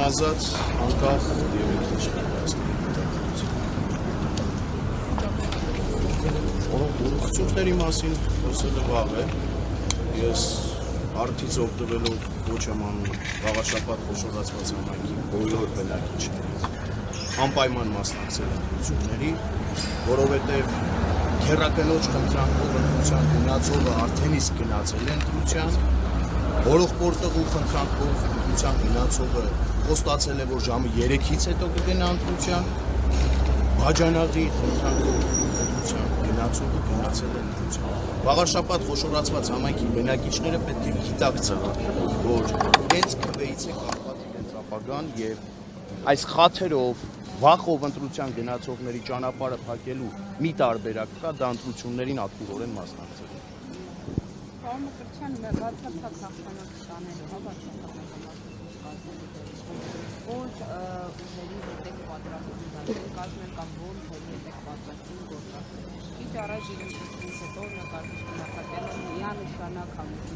ազատ, անկախ եւ Ուրախությունների մասին խոսելը վաղ է, ես արդից օգտվելով ոչ եմ անում վաղաշաբաթ խոշորացված համայնքի բոլոր բնակիչներից անպայման մասնակցել ընտրությունների, որովհետև քեռակնոջ խնդրանքով ընտրության գնացողը արդեն իսկ գնացել է ընտրության, հորողպորտղու խնդրանքով ընտրության գնացողը խոստացել է, որ ժամը 3-ից հետո կգնա ընտրության, բաժանաղի խնդրանքով ընտրության գնացողը գնացել է ընտրության։ Վաղաշաբաթ խոշորացված համայնքի բնակիչները պետք է գիտակցեն, որ հենց քվեից է կապված իրենց ապագան եւ այս խաթերով վախով ընտրության գնացողների ճանապարհը փակելու մի տարբերակ կա, դա ընտրություններին ակտիվորեն մասնակցելը։ Պարոն Մկրտչյան, բացարձակ հաղթանակ ստանալու որ ուժերի հետ եք պատրաստվում կազմել կամ որ ուժերի հետ եք պատրաստվում գործակցել։ Ինչ առաջ իրենցությունից հետո նախատեսել միանշանակ համույթ է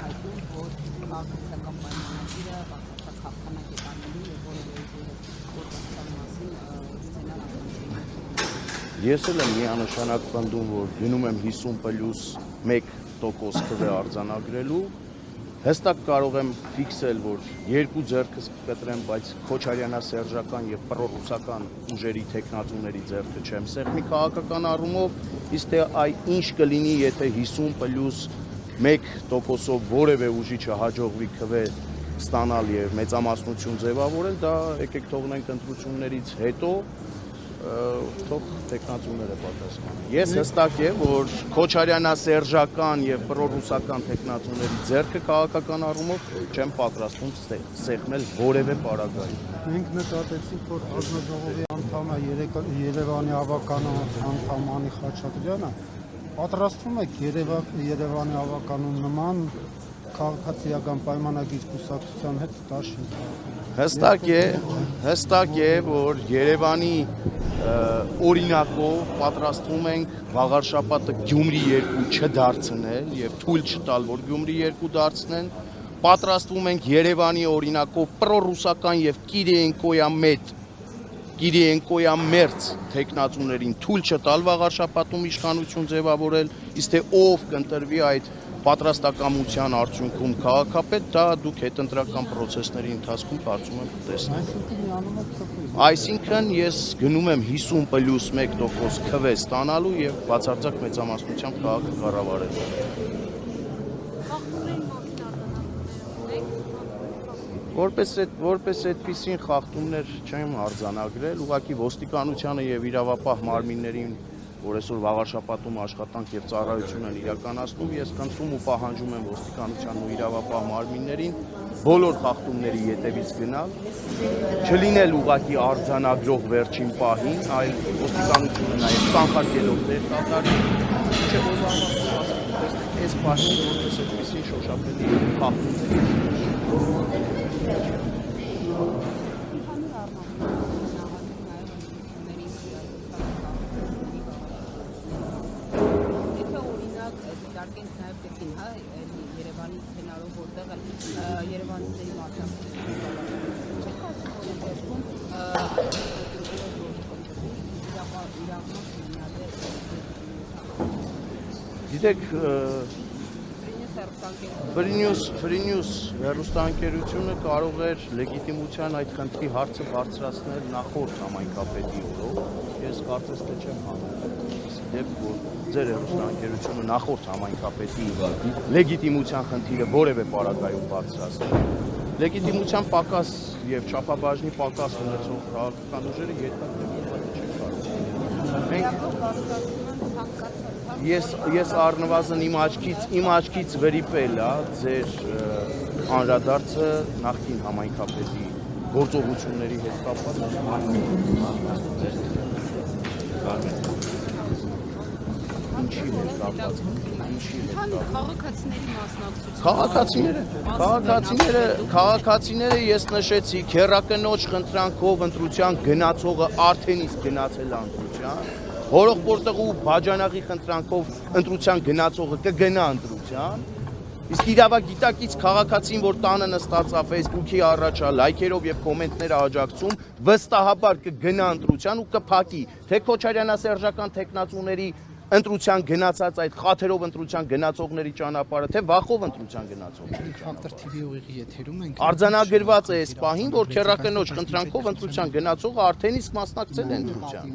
հայտնում, որ քաղաքական պայմանագիրը բացարձակ հաղթանակ է տանելու եւ որևէ գործակցության մասին սցենար ակնկալում։ Ես էլ եմ միանշանակ պնդում, որ գնում եմ 50+1% քվե արձանագրելու։ Հստակ կարող եմ ֆիքսել, որ երկու ձեռքս կկտրեմ, բայց քոչարյանասերժական եւ պրոռուսական ուժերի տեխնատուների ձեռքը չեմ սեղմի քաղաքական առումով, իսկ թե ինչ կլինի, եթե 50+1%-ով որևէ ուժի չհաջողվի քվե ստանալ եւ մեծամասնություն ձևավորել, դա եկեք թողնենք ընտրություններից հետո թող տեխնատուները պատասխանեն։ Ես հստակ եմ, որ քոչարյանասերժական եւ պրոռուսական տեխնատուների ձեռքը քաղաքական առումով չեմ պատրաստվում սեղմել որևէ պարագայում։ Մենք նկատեցինք, որ ազնաժողովի անդամը Երևանի ավականու անդամ Անի Խաչատրյանը պատրաստվում է Երևանի ավականու նման քաղաքացիական պայմանագիր կուսակցության հետ ստաշին։ Հստակ է, որ Երևանի օրինակով պատրաստվում ենք վաղարշաբաթը Գյումրի 2 չդարձնել եւ թույլ չտալ, որ Գյումրի 2 դարձնեն, պատրաստվում ենք Երևանի օրինակով պրոռուսական եւ Կիրիենկոյամերձ տեխնատուներին թույլ չտալ վաղարշաբաթում իշխանություն ձևավորել, իսկ թե ով կընտրվի այդ պատրաստակամության արդյունքում քաղաքապետ, դա դուք հետընտրական պրոցեսների ընթացքում կարծում եմ կտեսնեք։ Այսինքն ես գնում եմ 50+1% քվե ստանալու եւ բացարձակ մեծամասնությամբ քաղաքը կառավարելու։ Որպես այդպիսին խախտումներ չեմ արձանագրել, ուղղակի ոստիկանությանը եւ իրավապահ մարմիններին, որ այսօր վաղարշաբաթում աշխատանք եւ ծառայություն են իրականացնում, ես խնդրում ու պահանջում եմ ոստիկանությանն ու իրավապահ մարմիններին բոլոր խախտումների ետևից գնալ, չլինել ուղղակի արձանագրող վերջին պահին, այլ ոստիկանությունը նաեւ կանխարգելող դեր կատարի, այս պահին որպես այդպիսի շոշափելի խախտումների Երևանի սցենարով որտեղ երևանցիների Գիտեք, Free News հեռուստաընկերությունը կարող էր լեգիտիմության այդ խնդրի հարցը բարձրացնել նախորդ համայնքապետի օրով, ես կարծես թե չեմ հանել, դեպք որ ձեր հեռուստաընկերությունը նախորդ համայնքապետի լեգիտիմության խնդիրը որևէ պարագայում բարձրացնել, լեգիտիմության պակաս եւ չափաբաժնի պակաս ունեցող քաղաքական ուժերը Ես առնվազն իմ աչքից վրիպել է ձեր անդրադարձը նախկին համայնքապետի գործողությունների հետ կապված։ Ինչի հետ կապված։ Քաղաքացիների մասնակցություն։ Քաղաքացիները ես նշեցի, քեռակնոջ խնդրանքով ընտրության գնացողը արդեն իսկ գնացել է ընտրության։ Հորողպորտղու բաժանաղի խնդրանքով ընտրության գնացողը կգնա ընտրության, Իսկ իրավագիտակից քաղաքացին, որ տանը նստած է Facebook-ի առաջ, լայքերով եւ կոմենտները աջակցում, վստահաբար կգնա ընտրության ու կփակի թե Քոչարյանասերժական տեխնացուների ընտրության գնացած այդ խաթերով ընտրության գնացողների ճանապարհը, թե վախով ընտրության գնացողների Ֆակտոր TV ուղիղ եթերում ենք։ արձանագրված է այս պահին, որ քերակնոջ խնդրանքով ընտրության գնացողը արդեն իսկ մասնակցել է ընտրության։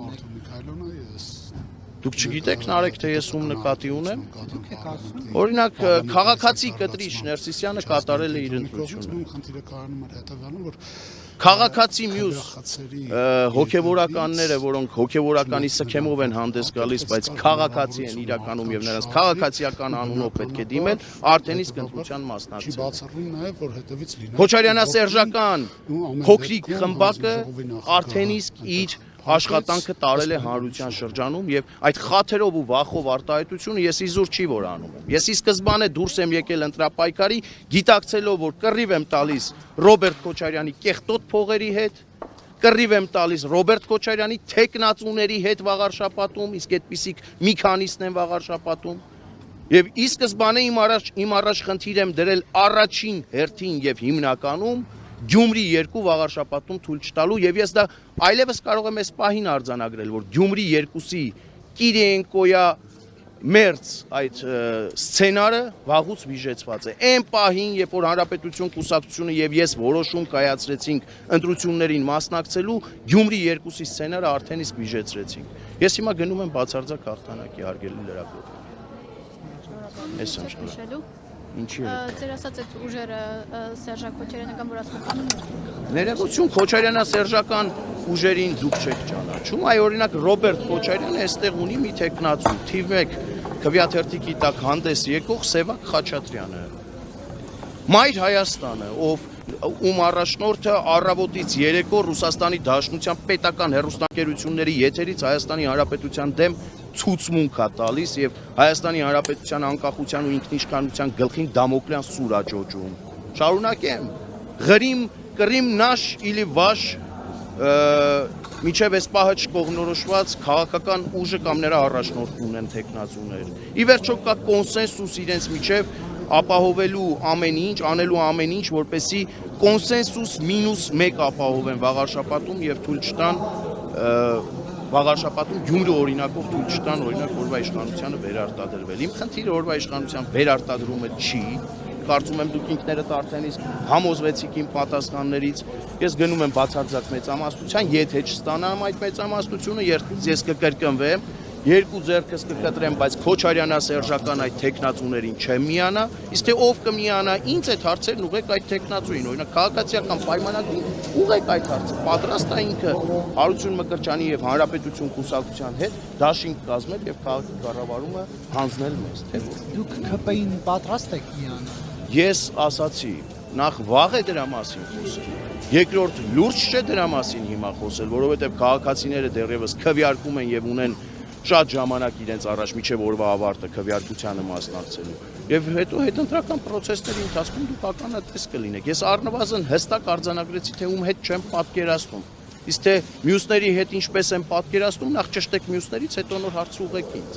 Դուք չգիտեք Նարեկ, թե ես ում նկատի ունեմ։ Օրինակ քաղաքացի կտրիչ Ներսիսյանը կատարել է իր ընտրությունը։ Քաղաքացի մյուս հոգևորականները, որոնք հոգևորականի սքեմով են հանդես գալիս, բայց քաղաքացի են իրականում եւ նրանց քաղաքացիական անունով պետք է դիմել, արդեն իսկ ընտրության մասնակցել։ Քոչարյանասերժական փոքրիկ խմբակը արդեն իսկ իր աշխատանքը տարել է հանրության շրջանում եւ այդ խաթերով ու վախով արտահայտությունը ես իզուր չի որ անում եմ։ Ես ի սկզբանե դուրս եմ եկել ընտրապայքարի, գիտակցելով որ կռիվ եմ տալիս Ռոբերտ Քոչարյանի կեղտոտ փողերի հետ, կռիվ եմ տալիս Ռոբերտ Քոչարյանի տեխնացուների հետ վաղար շաբաթում, իսկ այդպիսիք մի քանիսն են վաղար շաբաթում։ Եվ ի սկզբանե իմ առաջ խնդիր եմ դրել առաջին հերթին եւ հիմնականում Գյումրի 2 վաղար շաբաթում թույլ չտալու եւ ես դա այլևս կարող եմ այս պահին արձանագրել, որ Գյումրի 2-ի Կիրիենկոյա մերձ այդ սցենարը վաղուց վիժեցված է։ Այն պահին, երբ որ Հանրապետություն կուսակցությունը եւ ես որոշում կայացրեցինք ընտրություններին մասնակցելու, Գյումրի 2-ի սցենարը արդեն իսկ վիժեցրեցինք։ Ես հիմա գնում եմ բացարձակ հաղթանակի հարգելի լրագրող։ Ես եմ շնորհակալ։ Ինչի՞ է։ Ձեր ասած այդ ուժերը Սերժակ Քոչարյանական որ ասում են։ Ներողություն, Քոչարյանասերժական ուժերին դուք չեք ճանաչում։ Այ օրինակ Ռոբերտ Քոչարյանը այստեղ ունի մի տեխնացու, թիվ 1 քվեաթերթիկի տակ հանդես եկող Սևակ Խաչատրյանը։ Մայր Հայաստանը, ում առաջնորդը առավոտից երեկո Ռուսաստանի Դաշնության պետական հեռուստաընկերությունների եթերից Հայաստանի Հանրապետության դեմ ցուցմունք է տալիս եւ Հայաստանի Հանրապետության անկախության ու ինքնիշխանության գլխին դամոկլյան սուր է ջոջում։ Շարունակեմ։ Գրիմ, կռիմ նաշ իլի վաշ միջև այս պահը չկողմնորոշված քաղաքական ուժը կամ նրա առաջնորդն ունեն տեխնացուներ։ Ի վերջո կա կոնսենսուս իրենց միջև ապահովելու ամեն ինչ, անելու ամեն ինչ, որպեսզի կոնսենսուս -1 ապահովեն վաղարշաբաթում եւ թույլ չտան վաղարշաբաթում Գյումրի օրինակով թույլ չտան օրինակ օրվա իշխանությանը վերարտադրվել։ Իմ խնդիրը օրվա իշխանության վերարտադրումը չի, կարծում եմ դուք ինքներդ արդեն իսկ համոզվեցիք իմ պատասխաններից։ Ես գնում եմ բացարձակ մեծամասնության, եթե չստանամ այդ մեծամասնությունը, ես կկրկնվեմ, երկու ձեռքս կկտրեմ, բայց Քոչարյանասերժական այդ տեխնացուներին չեմ միանա, իսկ թե ով կմիանա, ինձ այդ հարցերն ուղղեք այդ տեխնացուին, օրինակ քաղաքացիական պայմանագրին ուղղեք այդ հարցը, պատրաստ է ինքը Հարություն Մկրտչյանի եւ Հանրապետություն կուսակցության հետ դաշինք կազմել եւ քաղաքի կառավարումը հանձնել մեզ, թե ոչ։ Դուք ԿՊ-ին պատրաստ եք միանալ։ Ես ասացի, նախ վաղ է դրա մասին խոսել։ Երկրորդ լուրջ չէ դրա մասին հիմա խոսել, որովհետեւ քաղաքացիները դեռևս քվեարկում են եւ ունեն շատ ժամանակ իրենց առաջ միջև օրվա ավարտը քվեարկությանը մասնակցելու։ Եվ հետո հետընտրական process-ների ընթացքում դուք ականատես կլինեք։ Ես առնվազն հստակ արձանագրեցի, թե ում հետ չեմ պատկերացնում։ Իսկ թե մյուսների հետ ինչպես եմ պատկերացնում, նախ ճշտեք մյուսներից, հետո նոր հարց ուղղեք ինձ։